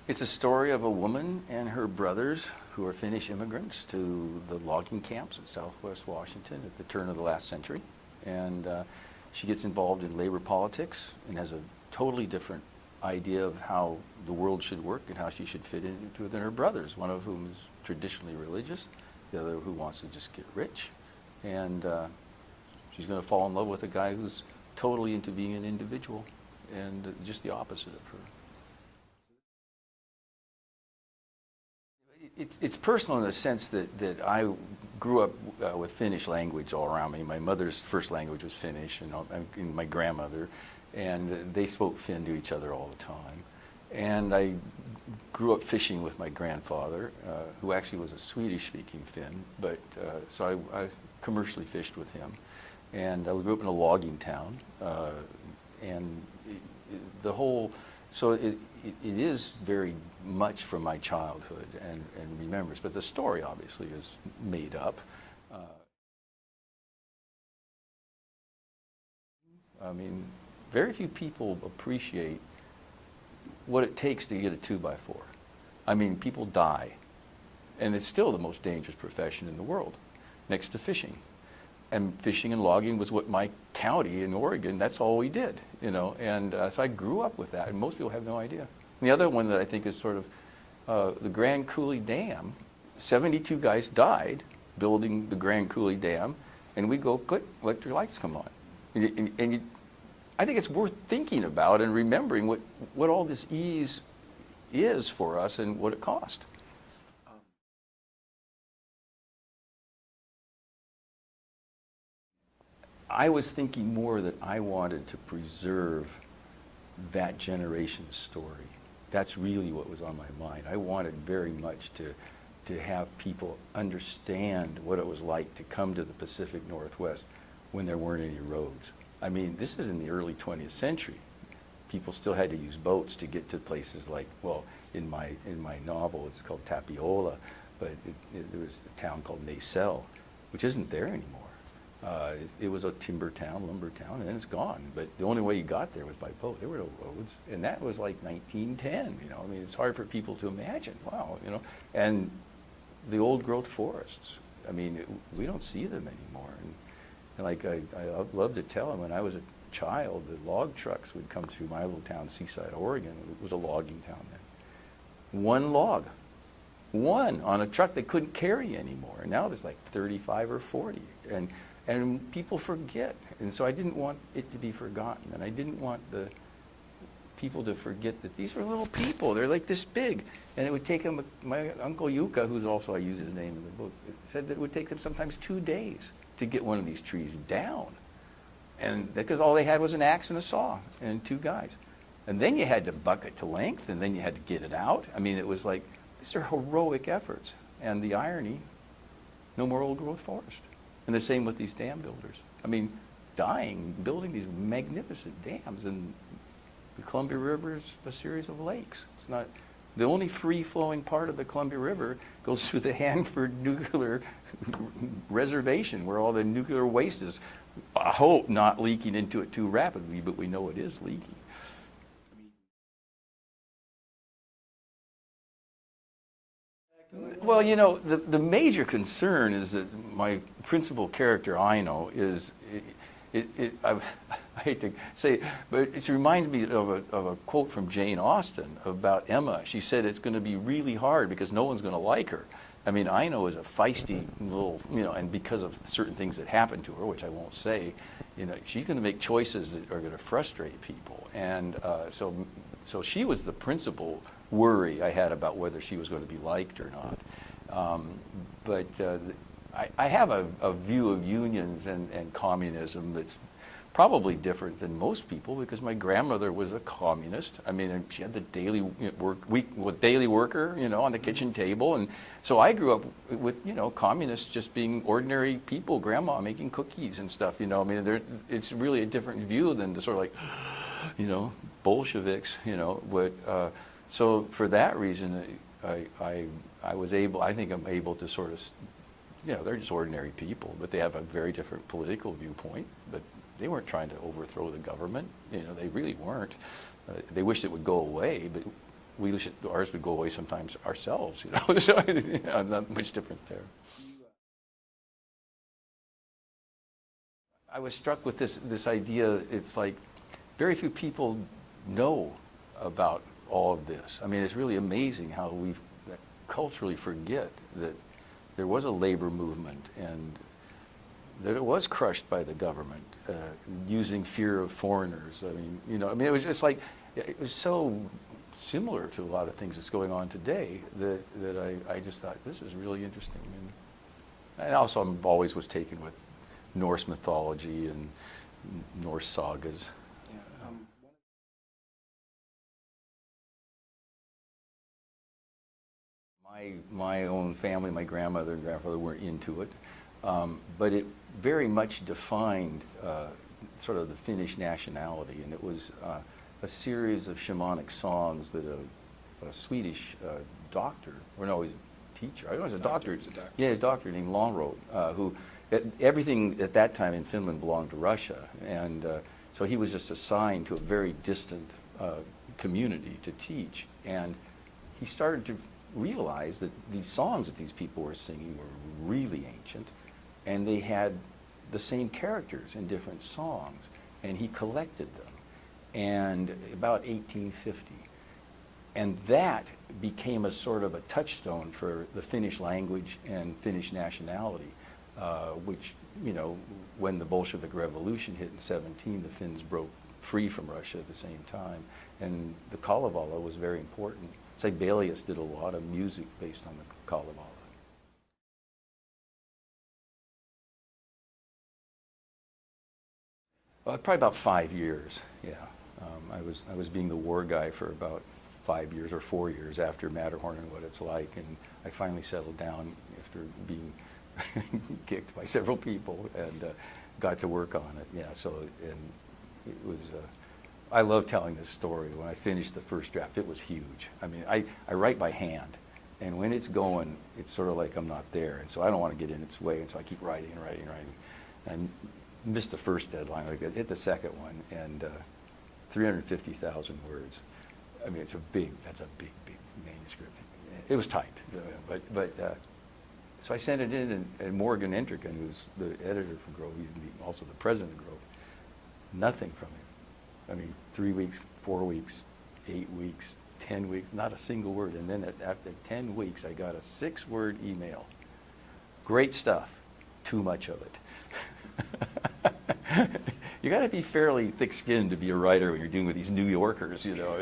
It's a story of a woman and her brothers who are Finnish immigrants to the logging camps in Southwest Washington at the turn of the last century. And she gets involved in labor politics and has a totally different idea of how the world should work and how she should fit into it than her brothers, one of whom is traditionally religious, the other who wants to just get rich. And she's going to fall in love with a guy who's totally into being an individual and just the opposite of her. It's personal in the sense that I grew up with Finnish language all around me. My mother's first language was Finnish, and my grandmother, and they spoke Finn to each other all the time. And I grew up fishing with my grandfather, who actually was a Swedish-speaking Finn, but so I commercially fished with him. And I grew up in a logging town, and the whole, so it is very much from my childhood and remembers, but the story obviously is made up. I mean, very few people appreciate what it takes to get a 2x4. I mean, people die, and it's still the most dangerous profession in the world, next to fishing. And fishing and logging was what my county in Oregon, that's all we did, you know, and so I grew up with that, and most people have no idea. And the other one that I think is sort of the Grand Coulee Dam, 72 guys died building the Grand Coulee Dam, and we go, click, electric lights come on. I think it's worth thinking about and remembering what all this ease is for us and what it cost. I was thinking more that I wanted to preserve that generation's story. That's really what was on my mind. I wanted very much to have people understand what it was like to come to the Pacific Northwest when there weren't any roads. I mean, this is in the early 20th century. People still had to use boats to get to places like, well, in my novel it's called Tapiola, but there was a town called Nacelle, which isn't there anymore. It was a timber town, lumber town, and then it's gone. But the only way you got there was by boat. There were no roads, and that was like 1910. You know, I mean, it's hard for people to imagine. Wow, you know, and the old growth forests. I mean, we don't see them anymore. And like I love to tell them, when I was a child, the log trucks would come through my little town, Seaside, Oregon. It was a logging town then. One log, one on a truck they couldn't carry anymore. And now there's like 35 or 40. And people forget, and so I didn't want it to be forgotten, and I didn't want the people to forget that these are little people. They're like this big, and it would take them. My uncle Yuka, who's also, I use his name in the book, said that it would take them sometimes 2 days to get one of these trees down, and because all they had was an axe and a saw and 2 guys, and then you had to buck it to length, and then you had to get it out. I mean, it was like, these are heroic efforts, and the irony, no more old growth forest. And the same with these dam builders. I mean, building these magnificent dams, and the Columbia River is a series of lakes. It's not, the only free-flowing part of the Columbia River goes through the Hanford Nuclear Reservation, where all the nuclear waste is, I hope, not leaking into it too rapidly, but we know it is leaking. Well, you know, the major concern is that my principal character, Aino, is, I hate to say it, but it reminds me of a quote from Jane Austen about Emma. She said it's going to be really hard because no one's going to like her. I mean, Aino is a feisty little, you know, and because of certain things that happened to her, which I won't say, you know, she's going to make choices that are going to frustrate people. And so she was the principal worry I had about whether she was going to be liked or not. But I have a view of unions and communism that's probably different than most people, because my grandmother was a communist. I mean, she had the daily daily worker, you know, on the kitchen table, and so I grew up with, you know, communists just being ordinary people, grandma making cookies and stuff, you know. I mean, it's really a different view than the sort of like, you know, Bolsheviks, you know. But so for that reason, I was able, I think I'm able to sort of, you know, they're just ordinary people, but they have a very different political viewpoint. But they weren't trying to overthrow the government. You know, they really weren't. They wished it would go away, but ours would go away sometimes ourselves, you know. So not much different there. I was struck with this idea. It's like very few people know about all of this. I mean, it's really amazing how we culturally forget that there was a labor movement and that it was crushed by the government using fear of foreigners. I mean, you know, I mean, it was just like, it was so similar to a lot of things that's going on today that I just thought, this is really interesting. And also I'm always was taken with Norse mythology and Norse sagas. My own family, my grandmother and grandfather weren't into it, but it very much defined sort of the Finnish nationality, and it was a series of shamanic songs that a Swedish doctor, or no, he was a teacher, I don't know, he was a doctor. Yeah, a doctor named Long wrote, who, everything at that time in Finland belonged to Russia, and so he was just assigned to a very distant community to teach, and he started to realize that these songs that these people were singing were really ancient, and they had the same characters in different songs, and he collected them, and about 1850. And that became a sort of a touchstone for the Finnish language and Finnish nationality, which, you know, when the Bolshevik Revolution hit in 17, the Finns broke free from Russia at the same time, and the Kalevala was very important. Sibelius did a lot of music based on the Kalevala. Probably about 5 years, yeah. I was being the war guy for about 5 years or 4 years after Matterhorn and What It's Like, and I finally settled down after being kicked by several people and got to work on it. Yeah, so, and it was, I love telling this story. When I finished the first draft, it was huge. I mean, I write by hand, and when it's going, it's sort of like I'm not there, and so I don't want to get in its way, and so I keep writing and writing and writing. And I missed the first deadline, I hit the second one, and 350,000 words. I mean, that's a big manuscript. It was typed, but so I sent it in, and Morgan Entricken, who's the editor from Grove, he's also the president of Grove, nothing from him. I mean, 3 weeks, 4 weeks, 8 weeks, 10 weeks, not a single word. And then after 10 weeks, I got a 6-word email. Great stuff, too much of it. You got to be fairly thick-skinned to be a writer when you're dealing with these New Yorkers, you know.